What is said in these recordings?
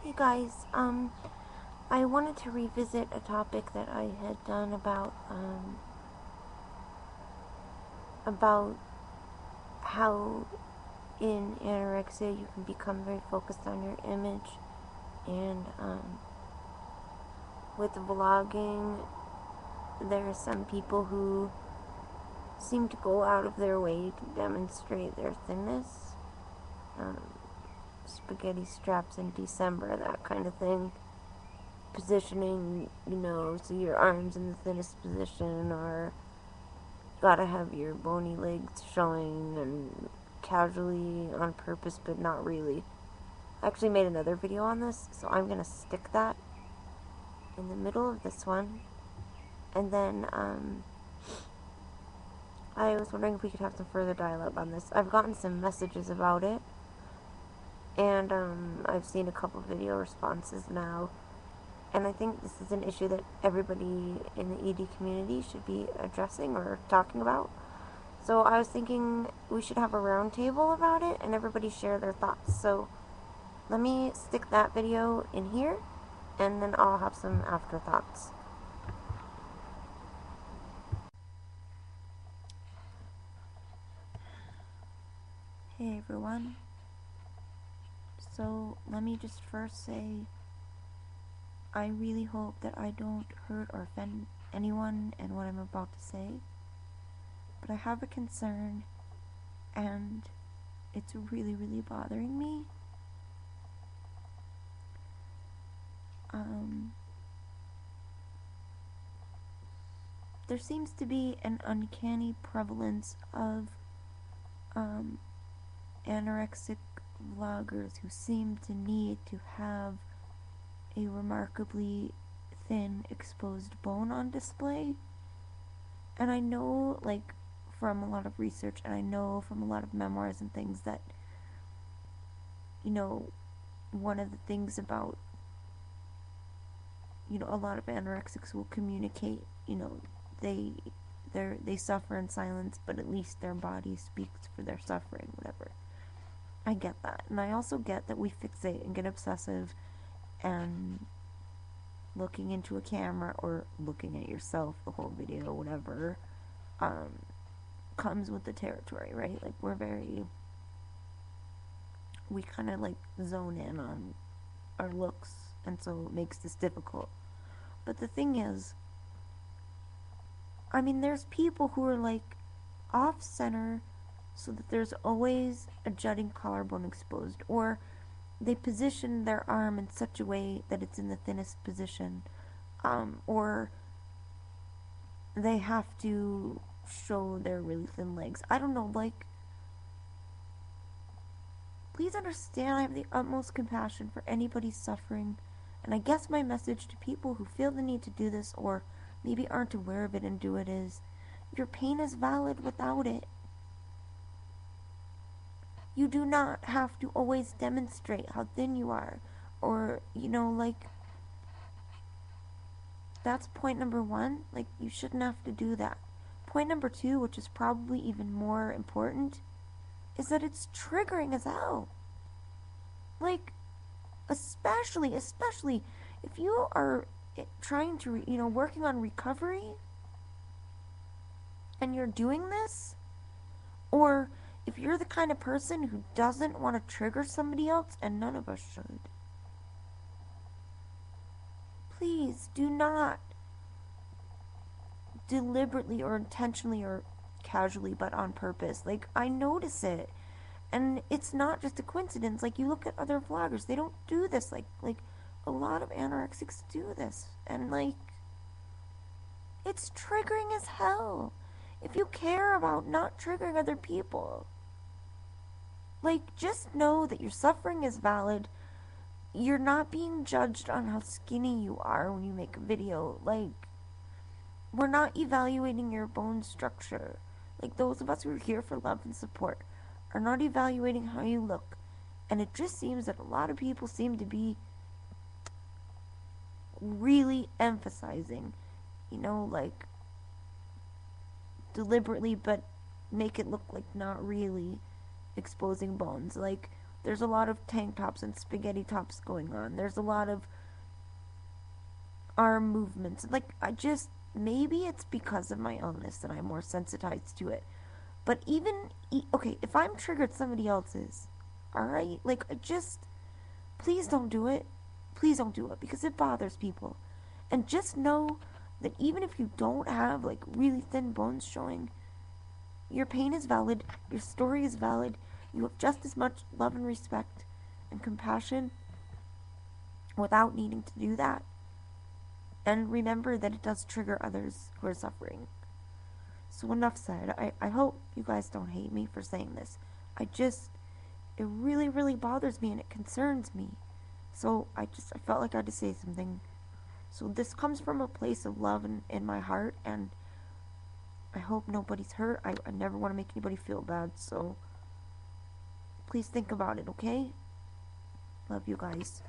Hey guys, I wanted to revisit a topic that I had done about how in anorexia you can become very focused on your image, and, with vlogging, there are some people who seem to go out of their way to demonstrate their thinness, spaghetti straps in December, that kind of thing. Positioning, so your arms in the thinnest position, or gotta have your bony legs showing, and casually on purpose, but not really. I actually made another video on this, so I'm gonna stick that in the middle of this one. And then, I was wondering if we could have some further dialogue on this. I've gotten some messages about it, and, I've seen a couple video responses now. And I think this is an issue that everybody in the ED community should be addressing or talking about. So I was thinking we should have a round table about it and everybody share their thoughts. So let me stick that video in here, and then I'll have some afterthoughts. Hey everyone. So let me just first say, I really hope that I don't hurt or offend anyone in what I'm about to say, but I have a concern, and it's really, really bothering me. There seems to be an uncanny prevalence of anorexic vloggers who seem to need to have a remarkably thin exposed bone on display. And I know, like, from a lot of research, and I know from a lot of memoirs and things that, one of the things about, a lot of anorexics will communicate, they suffer in silence, but at least their body speaks for their suffering, whatever. I get that. And I also get that we fixate and get obsessive, and looking into a camera or looking at yourself the whole video, whatever, comes with the territory, right? Like, we kind of like zone in on our looks, and so it makes this difficult. But the thing is, there's people who are like off center so that there's always a jutting collarbone exposed, or they position their arm in such a way that it's in the thinnest position, or they have to show their really thin legs. I don't know, like, please understand, I have the utmost compassion for anybody suffering, and I guess my message to people who feel the need to do this, or maybe aren't aware of it and do it, is your pain is valid without it. You do not have to always demonstrate how thin you are, or, like, that's point number one. Like, you shouldn't have to do that. Point number two, which is probably even more important, is that it's triggering as hell. Like, especially if you are trying to, working on recovery, and you're doing this, or if you're the kind of person who doesn't want to trigger somebody else, and none of us should, please do not deliberately or intentionally or casually, but on purpose. Like, I notice it, and it's not just a coincidence. Like, you look at other vloggers, they don't do this. Like a lot of anorexics do this, and like, it's triggering as hell. If you care about not triggering other people, like, just know that your suffering is valid. You're not being judged on how skinny you are when you make a video. Like, we're not evaluating your bone structure. Like, those of us who are here for love and support are not evaluating how you look. And it just seems that a lot of people seem to be really emphasizing, like, deliberately, but make it look like not really exposing bones. Like, There's a lot of tank tops and spaghetti tops going on. There's a lot of arm movements. Like, maybe it's because of my illness that I'm more sensitized to it. But even, okay, if I'm triggered, somebody else is. Alright? Like, please don't do it. Please don't do it because it bothers people. And just know that even if you don't have, like, really thin bones showing, your pain is valid, your story is valid, you have just as much love and respect and compassion without needing to do that. And remember that it does trigger others who are suffering. So enough said. I hope you guys don't hate me for saying this. It really, really bothers me and it concerns me. So I felt like I had to say something. So this comes from a place of love in my heart, and I hope nobody's hurt. I never want to make anybody feel bad, so please think about it, okay? Love you guys.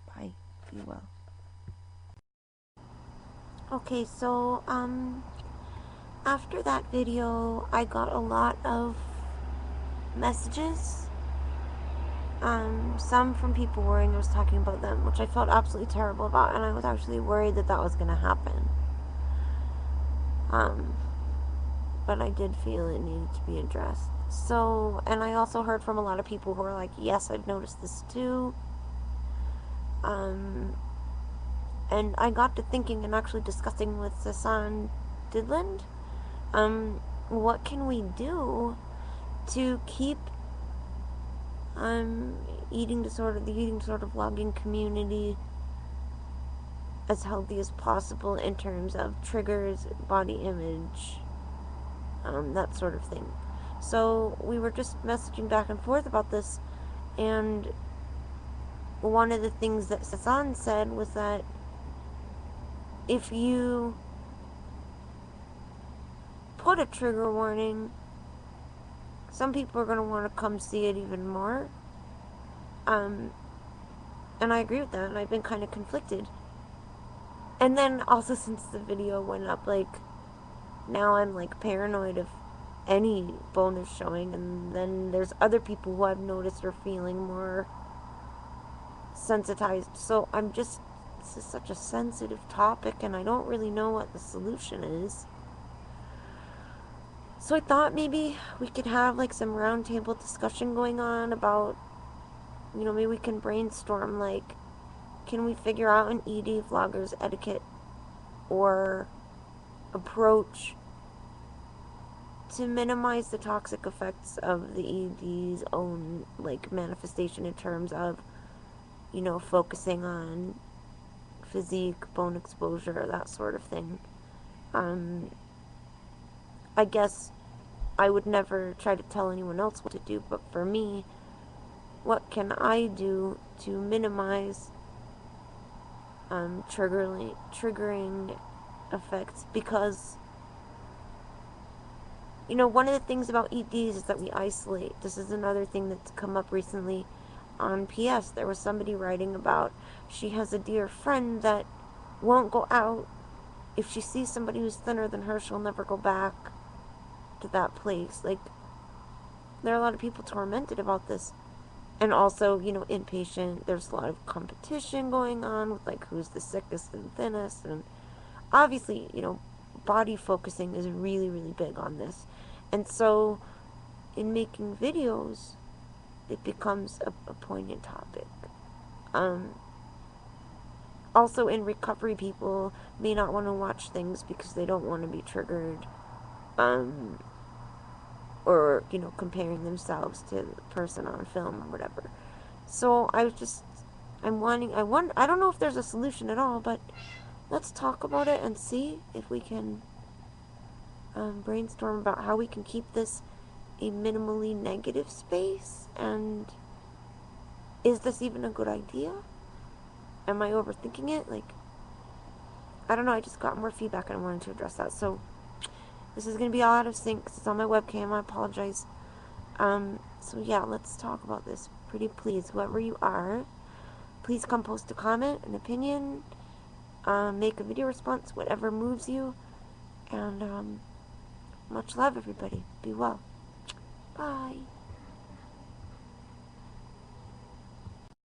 Bye. Be well. Okay, so, after that video, I got a lot of messages. Some from people worrying I was talking about them, which I felt absolutely terrible about, and I was actually worried that was going to happen. But I did feel it needed to be addressed. So, and I also heard from a lot of people who were like, yes, I've noticed this too. And I got to thinking and actually discussing with Sasan Didland, what can we do to keep the eating disorder vlogging community as healthy as possible in terms of triggers, body image, that sort of thing. So we were just messaging back and forth about this, and one of the things that Sasan said was that if you put a trigger warning, some people are going to want to come see it even more. And I agree with that, and I've been kind of conflicted. And then also, since the video went up, like, now I'm like paranoid of any bonus showing, and then there's other people who I've noticed are feeling more sensitized. So this is such a sensitive topic, and I don't really know what the solution is. So I thought maybe we could have like some roundtable discussion going on about, maybe we can brainstorm, like, can we figure out an ED vlogger's etiquette or approach to minimize the toxic effects of the ED's own, like, manifestation in terms of, focusing on physique, bone exposure, that sort of thing. I guess I would never try to tell anyone else what to do, but for me, what can I do to minimize triggering effects? Because, one of the things about EDs is that we isolate. This is another thing that's come up recently on PS. There was somebody writing about she has a dear friend that won't go out. If she sees somebody who's thinner than her, she'll never go back to that place. Like, there are a lot of people tormented about this. And also, inpatient, there's a lot of competition going on with, like, who's the sickest and thinnest. And obviously, body focusing is really, really big on this. And so, in making videos, it becomes a poignant topic. Also, in recovery, people may not want to watch things because they don't want to be triggered. Or, comparing themselves to the person on film or whatever. So I don't know if there's a solution at all, but let's talk about it and see if we can brainstorm about how we can keep this a minimally negative space. And is this even a good idea? Am I overthinking it? Like, I don't know, I just got more feedback and I wanted to address that. So this is going to be all out of sync because it's on my webcam. I apologize. So yeah, let's talk about this. Pretty please, whoever you are, please come post a comment, an opinion, make a video response, whatever moves you. And much love, everybody. Be well. Bye.